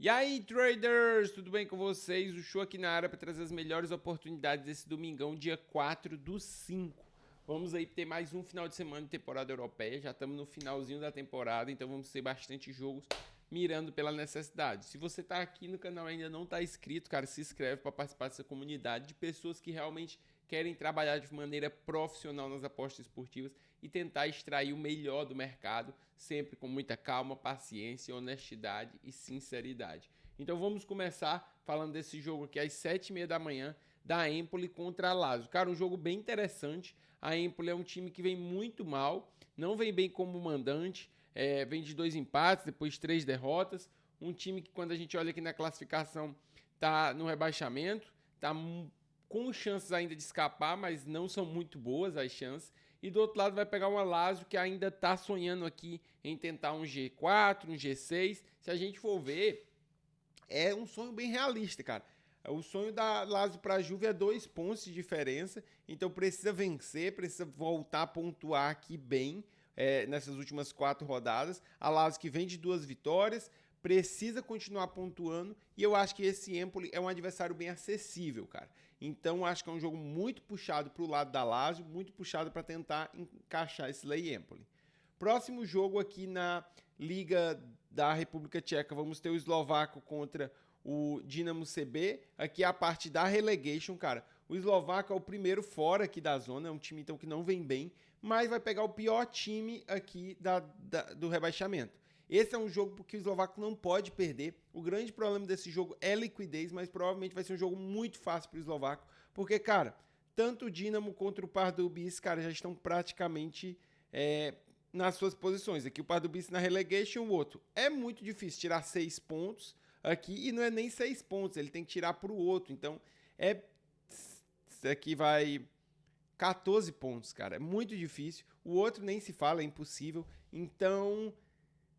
E aí, traders, tudo bem com vocês? O show aqui na área para trazer as melhores oportunidades desse domingão, dia 4/5. Vamos aí ter mais um final de semana de temporada europeia, já estamos no finalzinho da temporada, então vamos ter bastante jogos mirando pela necessidade. Se você está aqui no canal e ainda não está inscrito, cara, se inscreve para participar dessa comunidade de pessoas que realmente querem trabalhar de maneira profissional nas apostas esportivas e tentar extrair o melhor do mercado, sempre com muita calma, paciência, honestidade e sinceridade. Então vamos começar falando desse jogo aqui às 7h30 da manhã, da Empoli contra a Lazio. Cara, um jogo bem interessante. A Empoli é um time que vem muito mal, não vem bem como mandante, vem de 2 empates, depois 3 derrotas. Um time que, quando a gente olha aqui na classificação, tá no rebaixamento, tá com chances ainda de escapar, mas não são muito boas as chances. E do outro lado vai pegar uma Lazio que ainda está sonhando aqui em tentar um G4, um G6. Se a gente for ver, é um sonho bem realista, cara. O sonho da Lazio para a Juve é 2 pontos de diferença, então precisa vencer, precisa voltar a pontuar aqui bem nessas últimas 4 rodadas. A Lazio que vem de 2 vitórias, precisa continuar pontuando e eu acho que esse Empoli é um adversário bem acessível, cara. Então acho que é um jogo muito puxado para o lado da Lazio, muito puxado para tentar encaixar esse Lei Empoli. Próximo jogo aqui na Liga da República Tcheca, vamos ter o eslovaco contra o Dinamo CB. Aqui é a parte da relegation, cara. O eslovaco é o primeiro fora aqui da zona, é um time então que não vem bem, mas vai pegar o pior time aqui do rebaixamento. Esse é um jogo porque o eslovaco não pode perder. O grande problema desse jogo é liquidez, mas provavelmente vai ser um jogo muito fácil para o eslovaco, porque, cara, tanto o Dinamo contra o Pardubice, cara, já estão praticamente nas suas posições. Aqui o Pardubice na relegation, o outro. É muito difícil tirar 6 pontos aqui, e não é nem 6 pontos, ele tem que tirar para o outro. Então, isso aqui vai 14 pontos, cara. É muito difícil. O outro nem se fala, é impossível. Então,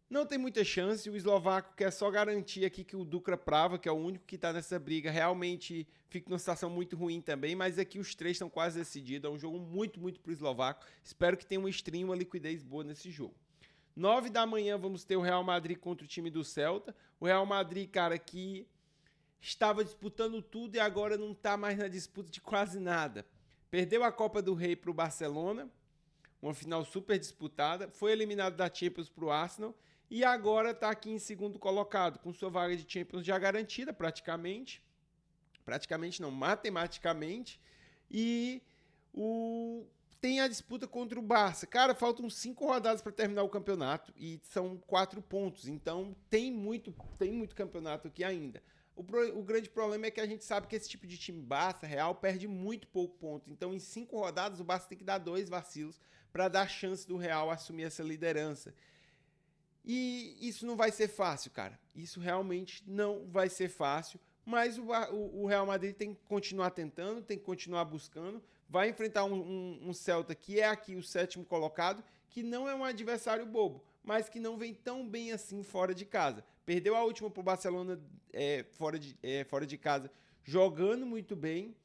não tem muita chance. O eslovaco quer só garantir aqui que o Dukla Prava, que é o único que está nessa briga, realmente fica numa situação muito ruim também. Mas aqui os 3 estão quase decididos. É um jogo muito para o eslovaco. Espero que tenha uma stream, uma liquidez boa nesse jogo. 9 da manhã vamos ter o Real Madrid contra o time do Celta. O Real Madrid, cara, que estava disputando tudo e agora não está mais na disputa de quase nada. Perdeu a Copa do Rei para o Barcelona, uma final super disputada. Foi eliminado da Champions para o Arsenal e agora está aqui em segundo colocado, com sua vaga de Champions já garantida praticamente. Praticamente não, matematicamente. E tem a disputa contra o Barça. Cara, faltam 5 rodadas para terminar o campeonato e são 4 pontos. Então tem muito campeonato aqui ainda. O grande problema é que a gente sabe que esse tipo de time Barça, Real, perde muito pouco ponto. Então em 5 rodadas o Barça tem que dar 2 vacilos para dar chance do Real assumir essa liderança. E isso não vai ser fácil, cara. Isso realmente não vai ser fácil. Mas o Real Madrid tem que continuar tentando, tem que continuar buscando. Vai enfrentar um Celta que é aqui o 7º colocado, que não é um adversário bobo, mas que não vem tão bem assim fora de casa. Perdeu a última para o Barcelona fora de casa, jogando muito bem.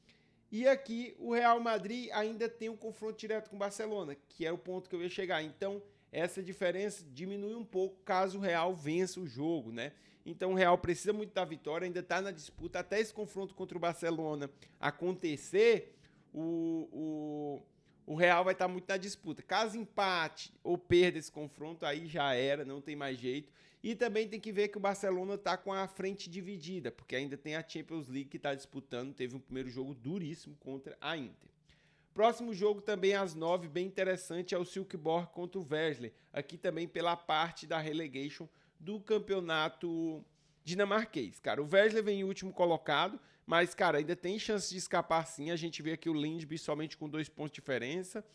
E aqui o Real Madrid ainda tem um confronto direto com o Barcelona, que é o ponto que eu ia chegar. Então, essa diferença diminui um pouco caso o Real vença o jogo, né? Então o Real precisa muito da vitória, ainda está na disputa. Até esse confronto contra o Barcelona acontecer, o Real vai estar muito na disputa. Caso empate ou perda esse confronto, aí já era, não tem mais jeito. E também tem que ver que o Barcelona está com a frente dividida, porque ainda tem a Champions League que está disputando. Teve um primeiro jogo duríssimo contra a Inter. Próximo jogo também às 9, bem interessante, é o Silkeborg contra o Wesley. Aqui também pela parte da relegation do campeonato dinamarquês. Cara, o Wesley vem em último colocado, mas, cara, ainda tem chance de escapar sim. A gente vê aqui o Lindby somente com 2 pontos de diferença.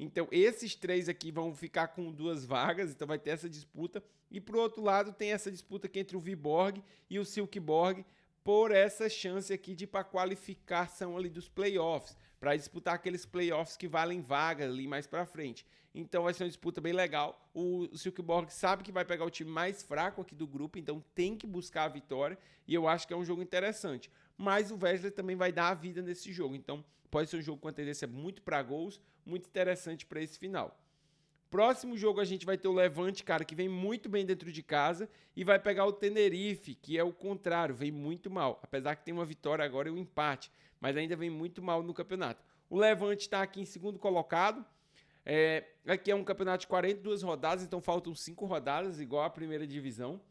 Então, esses 3 aqui vão ficar com 2 vagas, então vai ter essa disputa. E pro outro lado tem essa disputa aqui entre o Viborg e o Silkeborg, por essa chance aqui de ir para a qualificação ali dos playoffs, para disputar aqueles playoffs que valem vaga ali mais para frente. Então vai ser uma disputa bem legal. O Silkeborg sabe que vai pegar o time mais fraco aqui do grupo, então tem que buscar a vitória, e eu acho que é um jogo interessante. Mas o Wesley também vai dar a vida nesse jogo, então pode ser um jogo com a tendência muito para gols, muito interessante para esse final. Próximo jogo a gente vai ter o Levante, cara, que vem muito bem dentro de casa e vai pegar o Tenerife, que é o contrário, vem muito mal. Apesar que tem uma vitória agora e um empate, mas ainda vem muito mal no campeonato. O Levante está aqui em segundo colocado. Aqui é um campeonato de 42 rodadas, então faltam 5 rodadas, igual a primeira divisão.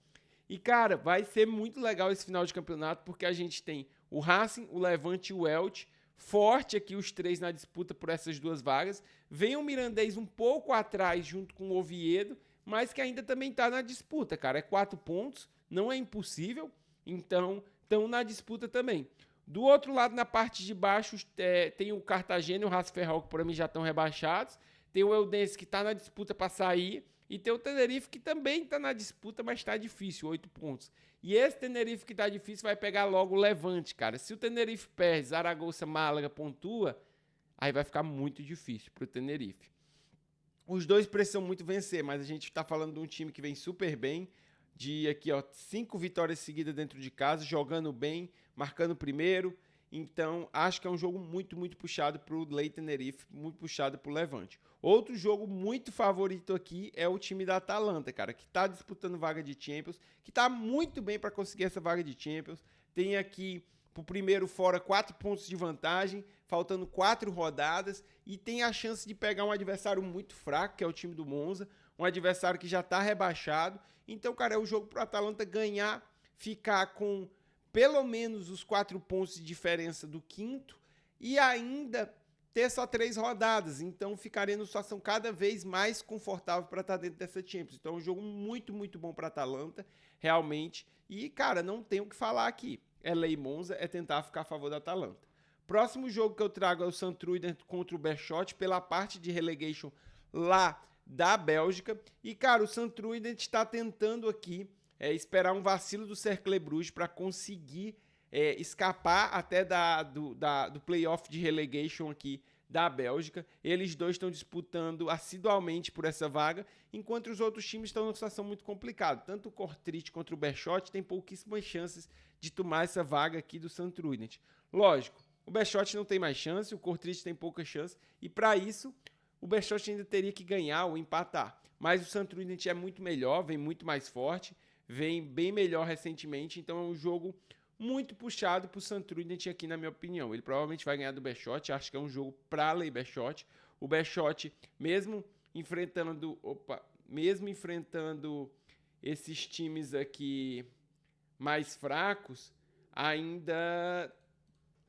E, cara, vai ser muito legal esse final de campeonato, porque a gente tem o Racing, o Levante e o Elche, forte aqui os três na disputa por essas duas vagas. Vem o Mirandês um pouco atrás, junto com o Oviedo, mas que ainda também está na disputa, cara. É 4 pontos, não é impossível, então estão na disputa também. Do outro lado, na parte de baixo, tem o Cartagena e o Racing Ferrol, que para mim já estão rebaixados. Tem o Eldense, que está na disputa para sair. E tem o Tenerife, que também está na disputa, mas está difícil, 8 pontos. E esse Tenerife que está difícil vai pegar logo o Levante, cara. Se o Tenerife perde, Zaragoza, Málaga pontua, aí vai ficar muito difícil para o Tenerife. Os dois precisam muito vencer, mas a gente está falando de um time que vem super bem, de aqui, ó, 5 vitórias seguidas dentro de casa, jogando bem, marcando primeiro. Então, acho que é um jogo muito, muito puxado para o Lei Tenerife, muito puxado para o Levante. Outro jogo muito favorito aqui é o time da Atalanta, cara, que está disputando vaga de Champions, que está muito bem para conseguir essa vaga de Champions. Tem aqui, pro primeiro fora, 4 pontos de vantagem, faltando 4 rodadas, e tem a chance de pegar um adversário muito fraco, que é o time do Monza, um adversário que já está rebaixado. Então, cara, é o jogo para o Atalanta ganhar, ficar com pelo menos os 4 pontos de diferença do quinto e ainda ter só 3 rodadas. Então ficaria numa situação cada vez mais confortável para estar dentro dessa Champions. Então é um jogo muito, muito bom para a Atalanta, realmente. E, cara, não tem o que falar aqui. É lei Monza, é tentar ficar a favor da Atalanta. Próximo jogo que eu trago é o Santruiden contra o Berchot, pela parte de relegation lá da Bélgica. E, cara, o Santruiden está tentando aqui esperar um vacilo do Cercle Bruges para conseguir escapar até do playoff de relegation aqui da Bélgica. Eles dois estão disputando assiduamente por essa vaga, enquanto os outros times estão numa situação muito complicada. Tanto o Kortrijk contra o Berchot tem pouquíssimas chances de tomar essa vaga aqui do Santruiden. Lógico, o Berchot não tem mais chance, o Kortrijk tem pouca chance, e para isso o Berchot ainda teria que ganhar ou empatar. Mas o Santruiden é muito melhor, vem muito mais forte, vem bem melhor recentemente, então é um jogo muito puxado para o Santruiden aqui, na minha opinião. Ele provavelmente vai ganhar do Berchot, acho que é um jogo para lei Berchot. O Berchot, mesmo enfrentando esses times aqui mais fracos, ainda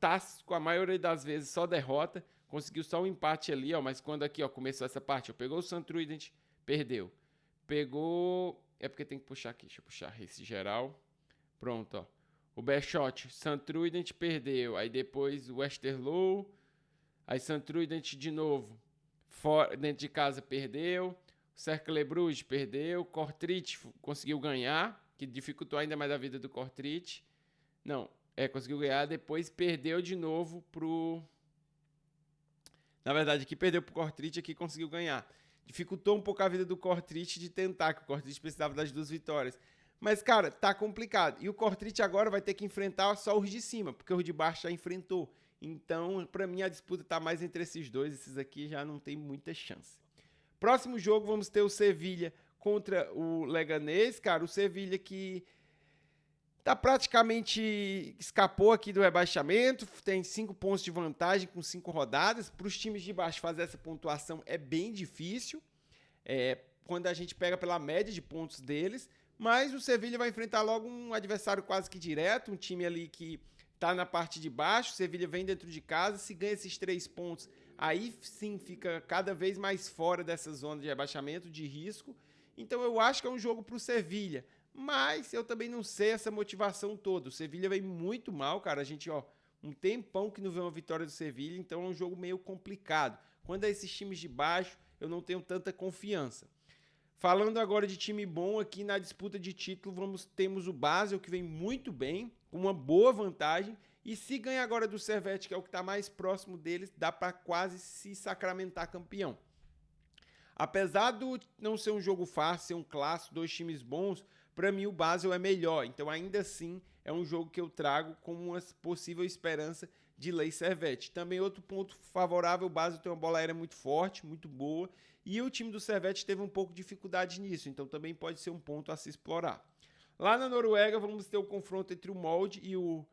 tá com a maioria das vezes só derrota, conseguiu só um empate ali, ó, mas quando aqui, ó, começou essa parte, ó, pegou o Santruiden, perdeu. Pegou... É porque tem que puxar aqui, deixa eu puxar esse geral. Pronto, ó. O Berchot, Santruiden perdeu. Aí depois o Westerlo. Aí Santruiden de novo. Dentro de casa perdeu. O Cercle Bruges perdeu. Kortrijk conseguiu ganhar, que dificultou ainda mais a vida do Kortrijk. Não, conseguiu ganhar. Depois perdeu de novo pro... Na verdade, aqui perdeu pro Kortrijk, aqui conseguiu ganhar. Dificultou um pouco a vida do Kortrijk de tentar, que o Kortrijk precisava das 2 vitórias. Mas, cara, tá complicado. E o Kortrijk agora vai ter que enfrentar só os de cima, porque os de baixo já enfrentou. Então, pra mim, a disputa tá mais entre esses dois. Esses aqui já não tem muita chance. Próximo jogo, vamos ter o Sevilha contra o Leganés. Cara, o Sevilha que tá praticamente escapou aqui do rebaixamento, tem 5 pontos de vantagem com 5 rodadas. Para os times de baixo fazer essa pontuação é bem difícil, quando a gente pega pela média de pontos deles, mas o Sevilha vai enfrentar logo um adversário quase que direto, um time ali que tá na parte de baixo. O Sevilha vem dentro de casa, se ganha esses 3 pontos, aí sim fica cada vez mais fora dessa zona de rebaixamento, de risco. Então eu acho que é um jogo para o Sevilha. Mas eu também não sei essa motivação toda. O Sevilha vem muito mal, cara. A gente, um tempão que não vê uma vitória do Sevilha, então é um jogo meio complicado. Quando é esses times de baixo, eu não tenho tanta confiança. Falando agora de time bom, aqui na disputa de título, temos o Basel, que vem muito bem, com uma boa vantagem. E se ganha agora do Servette, que é o que está mais próximo deles, dá para quase se sacramentar campeão. Apesar de não ser um jogo fácil, ser um clássico, 2 times bons, para mim o Basel é melhor. Então ainda assim é um jogo que eu trago com uma possível esperança de lei Servette. Também outro ponto favorável, o Basel tem uma bola aérea muito forte, muito boa. e o time do Servette teve um pouco de dificuldade nisso, então também pode ser um ponto a se explorar. Lá na Noruega, vamos ter o confronto entre o Molde e o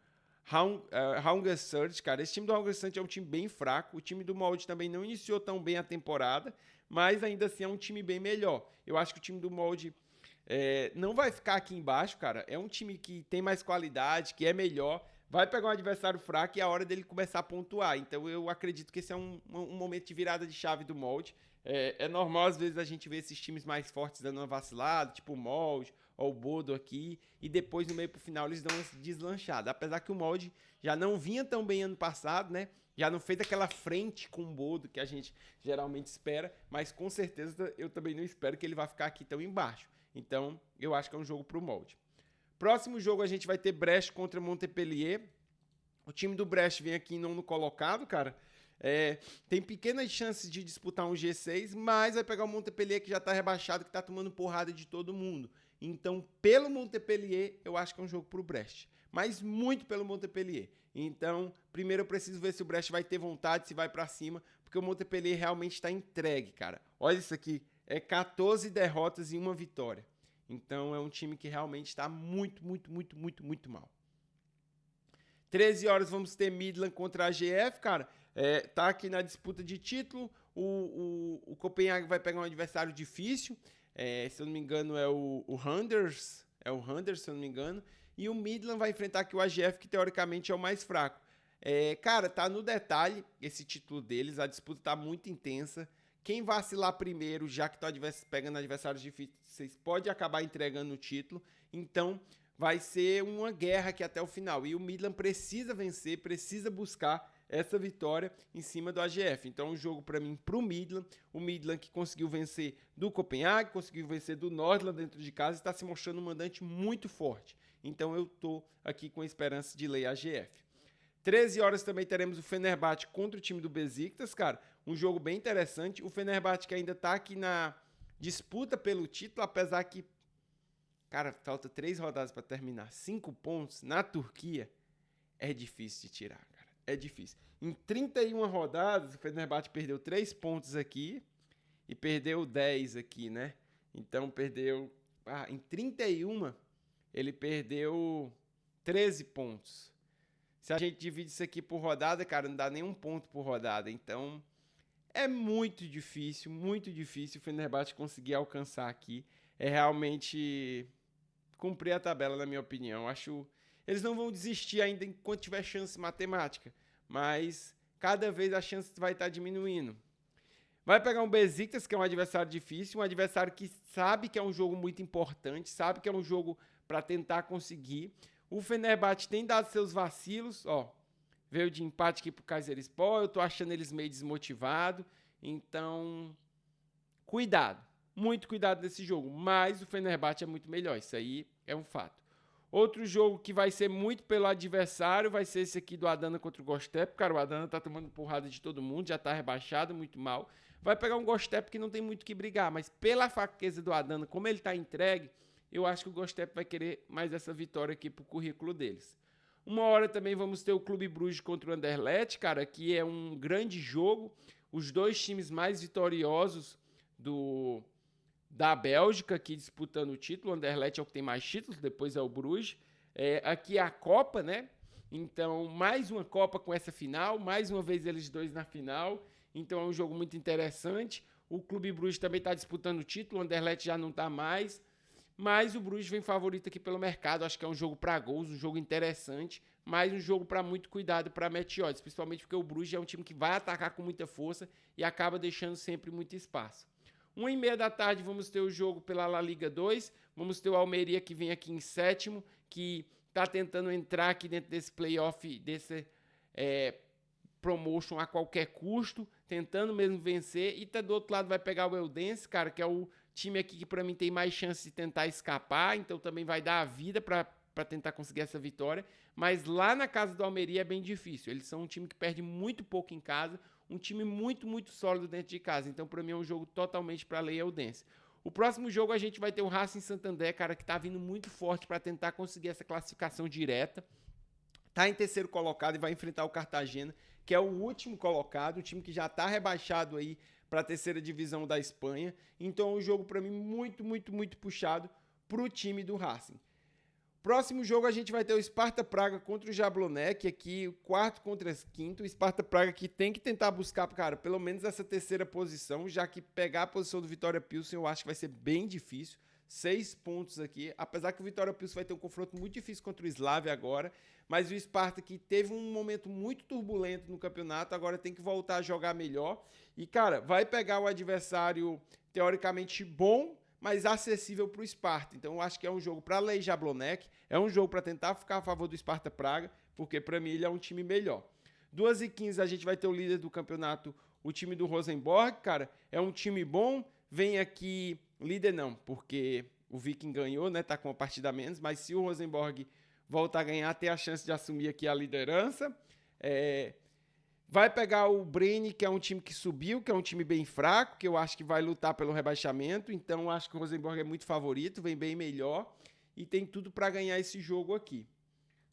Haugesund, cara. Esse time do Haugesund é um time bem fraco. O time do Molde também não iniciou tão bem a temporada, mas ainda assim é um time bem melhor. Eu acho que o time do Molde não vai ficar aqui embaixo, cara. É um time que tem mais qualidade, que é melhor. Vai pegar um adversário fraco e é a hora dele começar a pontuar. Então eu acredito que esse é um momento de virada de chave do Molde. É normal, às vezes, a gente ver esses times mais fortes dando uma vacilada, tipo o Molde ou o Bodo aqui, e depois no meio pro final eles dão uma deslanchada. Apesar que o Molde já não vinha tão bem ano passado, né? Já não fez aquela frente com o Bodo que a gente geralmente espera, mas com certeza eu também não espero que ele vá ficar aqui tão embaixo. Então, eu acho que é um jogo pro Molde. Próximo jogo a gente vai ter Brest contra Montpellier. O time do Brest vem aqui em nono colocado, cara. Tem pequenas chances de disputar um G6, mas vai pegar o Montpellier que já tá rebaixado, que tá tomando porrada de todo mundo. Então, pelo Montpellier, eu acho que é um jogo pro Brest. Mas muito pelo Montpellier. Então, primeiro eu preciso ver se o Brest vai ter vontade, se vai pra cima, porque o Montpellier realmente está entregue, cara. Olha isso aqui, 14 derrotas e 1 vitória. Então, é um time que realmente está muito mal. 13 horas vamos ter Midland contra a AGF, cara. Tá aqui na disputa de título. O Copenhague vai pegar um adversário difícil. Se eu não me engano, é o Randers. É o Randers, se eu não me engano. E o Midland vai enfrentar aqui o AGF, que teoricamente é o mais fraco. Cara, tá no detalhe esse título deles. A disputa tá muito intensa. Quem vacilar primeiro, já que tá pegando adversários difíceis, pode acabar entregando o título. Então, vai ser uma guerra aqui até o final. E o Midland precisa vencer, precisa buscar essa vitória em cima do AGF. Então, é um jogo para mim pro Midland. O Midland que conseguiu vencer do Copenhague, conseguiu vencer do Nordland dentro de casa, está se mostrando um mandante muito forte. Então, eu tô aqui com a esperança de ler a AGF. 13 horas também teremos o Fenerbahçe contra o time do Besiktas, cara. Um jogo bem interessante. O Fenerbahçe que ainda tá aqui na disputa pelo título, apesar que, cara, falta 3 rodadas para terminar. 5 pontos na Turquia é difícil de tirar, cara. É difícil. Em 31 rodadas, o Fenerbahçe perdeu 3 pontos aqui e perdeu 10 aqui, né? Então, perdeu... em 31, ele perdeu 13 pontos. Se a gente divide isso aqui por rodada, cara, não dá nem um ponto por rodada. Então, é muito difícil o Fenerbahçe conseguir alcançar aqui. É realmente cumprir a tabela, na minha opinião. Acho eles não vão desistir ainda enquanto tiver chance matemática, mas cada vez a chance vai estar diminuindo. Vai pegar um Besiktas, que é um adversário difícil, um adversário que sabe que é um jogo muito importante, sabe que é um jogo para tentar conseguir. O Fenerbahçe tem dado seus vacilos, veio de empate aqui pro Kayserispor, eu tô achando eles meio desmotivados, então cuidado, muito cuidado nesse jogo, mas o Fenerbahçe é muito melhor, isso aí é um fato. Outro jogo que vai ser muito pelo adversário vai ser esse aqui do Adana contra o Gostep, cara, o Adana tá tomando porrada de todo mundo, já tá rebaixado, muito mal, vai pegar um Gostep que não tem muito o que brigar, mas pela fraqueza do Adana, como ele tá entregue, eu acho que o Gostep vai querer mais essa vitória aqui pro currículo deles. Uma hora também vamos ter o Clube Bruges contra o Anderlecht, cara, que é um grande jogo. Os dois times mais vitoriosos da Bélgica aqui disputando o título. O Anderlecht é o que tem mais títulos, depois é o Bruges. Aqui é a Copa, né? Então, mais uma Copa com essa final, mais uma vez eles dois na final. Então, é um jogo muito interessante. O Clube Bruges também está disputando o título, o Anderlecht já não está mais. Mas o Bruges vem favorito aqui pelo mercado. Acho que é um jogo para gols, um jogo interessante, mas um jogo para muito cuidado para match odds, principalmente porque o Bruges é um time que vai atacar com muita força e acaba deixando sempre muito espaço. 1h30 da tarde vamos ter o jogo pela La Liga 2. Vamos ter o Almeria que vem aqui em sétimo, que está tentando entrar aqui dentro desse playoff, desse promotion a qualquer custo, tentando mesmo vencer. E do outro lado vai pegar o Eldense, cara, que é o time aqui que para mim tem mais chance de tentar escapar, então também vai dar a vida para tentar conseguir essa vitória, mas lá na casa do Almeria é bem difícil, eles são um time que perde muito pouco em casa, um time muito sólido dentro de casa, então para mim é um jogo totalmente para a Lei Eldense. O próximo jogo a gente vai ter o Racing Santander, cara, que tá vindo muito forte para tentar conseguir essa classificação direta, tá em terceiro colocado e vai enfrentar o Cartagena, que é o último colocado, um time que já tá rebaixado aí para a terceira divisão da Espanha. Então é um jogo para mim muito, muito, muito puxado para o time do Racing. Próximo jogo a gente vai ter o Sparta Praga contra o Jablonec, aqui o quarto contra quinto. O Sparta Praga que tem que tentar buscar, cara, pelo menos essa terceira posição, já que pegar a posição do Vitória Pilsen eu acho que vai ser bem difícil. 6 pontos aqui, apesar que o Vitória Pilsen vai ter um confronto muito difícil contra o Slavia agora, mas o Sparta que teve um momento muito turbulento no campeonato, agora tem que voltar a jogar melhor. E, cara, vai pegar o adversário teoricamente bom, mas acessível para o Sparta. Então eu acho que é um jogo para Lei Jablonec, é um jogo para tentar ficar a favor do Sparta Praga, porque para mim ele é um time melhor. 2h15 a gente vai ter o líder do campeonato, o time do Rosenborg, cara, é um time bom, vem aqui, líder não, porque o Viking ganhou, né, tá com uma partida a menos, mas se o Rosenborg voltar a ganhar, tem a chance de assumir aqui a liderança. Vai pegar o Brenne, que é um time que subiu, que é um time bem fraco, que eu acho que vai lutar pelo rebaixamento. Então, eu acho que o Rosenborg é muito favorito, vem bem melhor e tem tudo para ganhar esse jogo aqui.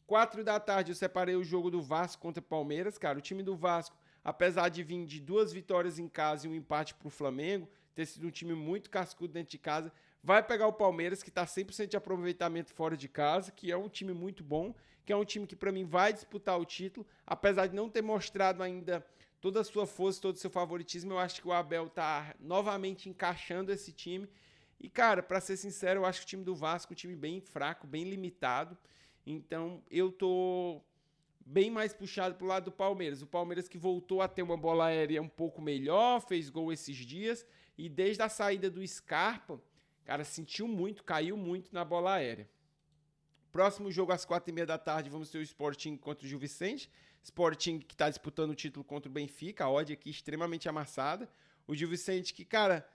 4 da tarde, eu separei o jogo do Vasco contra o Palmeiras. Cara, o time do Vasco, apesar de vir de 2 vitórias em casa e um empate para o Flamengo, ter sido um time muito cascudo dentro de casa, vai pegar o Palmeiras, que está 100% de aproveitamento fora de casa, que é um time muito bom, que é um time que para mim vai disputar o título, apesar de não ter mostrado ainda toda a sua força, todo o seu favoritismo. Eu acho que o Abel está novamente encaixando esse time. E, cara, para ser sincero, eu acho que o time do Vasco é um time bem fraco, bem limitado. Então, eu tô bem mais puxado pro lado do Palmeiras. O Palmeiras que voltou a ter uma bola aérea um pouco melhor, fez gol esses dias. E desde a saída do Scarpa, cara, sentiu muito, caiu muito na bola aérea. Próximo jogo às 4h30 da tarde, vamos ter o Sporting contra o Gil Vicente. Sporting que está disputando o título contra o Benfica, a odd aqui extremamente amassada. O Gil Vicente que, cara,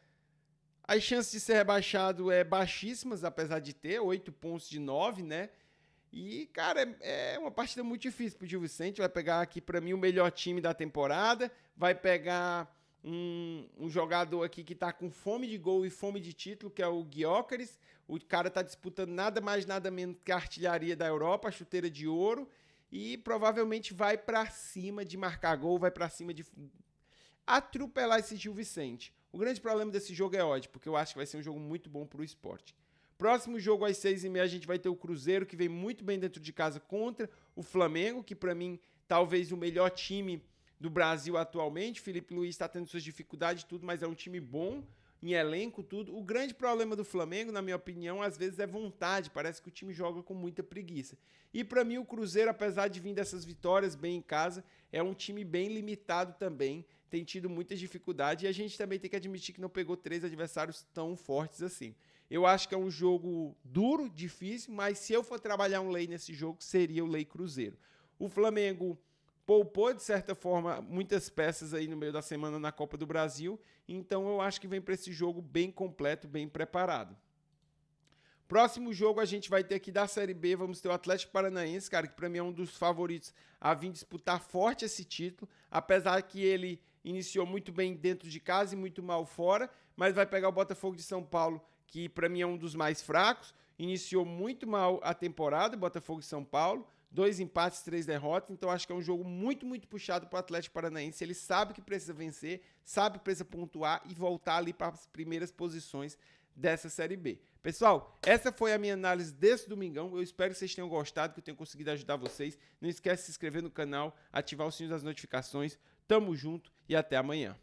as chances de ser rebaixado é baixíssimas, apesar de ter 8 pontos de 9, né? E, cara, é uma partida muito difícil pro Gil Vicente. Vai pegar aqui, para mim, o melhor time da temporada. Vai pegar um jogador aqui que tá com fome de gol e fome de título, que é o Gyökeres. O cara tá disputando nada mais, nada menos que a artilharia da Europa, a chuteira de ouro. E provavelmente vai para cima de marcar gol, vai para cima de atropelar esse Gil Vicente. O grande problema desse jogo é odd, porque eu acho que vai ser um jogo muito bom pro Sport. Próximo jogo às 6h30 a gente vai ter o Cruzeiro, que vem muito bem dentro de casa contra o Flamengo, que para mim talvez o melhor time do Brasil atualmente. Felipe Luiz está tendo suas dificuldades e tudo, mas é um time bom em elenco, tudo. O grande problema do Flamengo, na minha opinião, às vezes é vontade. Parece que o time joga com muita preguiça. E para mim o Cruzeiro, apesar de vir dessas vitórias bem em casa, é um time bem limitado também. Tem tido muitas dificuldades e a gente também tem que admitir que não pegou 3 adversários tão fortes assim. Eu acho que é um jogo duro, difícil, mas se eu for trabalhar um lay nesse jogo, seria o lay Cruzeiro. O Flamengo poupou, de certa forma, muitas peças aí no meio da semana na Copa do Brasil, então eu acho que vem para esse jogo bem completo, bem preparado. Próximo jogo a gente vai ter aqui da Série B, vamos ter o Atlético Paranaense, cara, que para mim é um dos favoritos a vir disputar forte esse título, apesar que ele iniciou muito bem dentro de casa e muito mal fora, mas vai pegar o Botafogo de São Paulo, que para mim é um dos mais fracos, iniciou muito mal a temporada, Botafogo de São Paulo, 2 empates, 3 derrotas, então acho que é um jogo muito, muito puxado para o Atlético Paranaense. Ele sabe que precisa vencer, sabe que precisa pontuar e voltar ali para as primeiras posições dessa Série B. Pessoal, essa foi a minha análise desse domingão. Eu espero que vocês tenham gostado, que eu tenha conseguido ajudar vocês. Não esquece de se inscrever no canal, ativar o sininho das notificações. Tamo junto e até amanhã.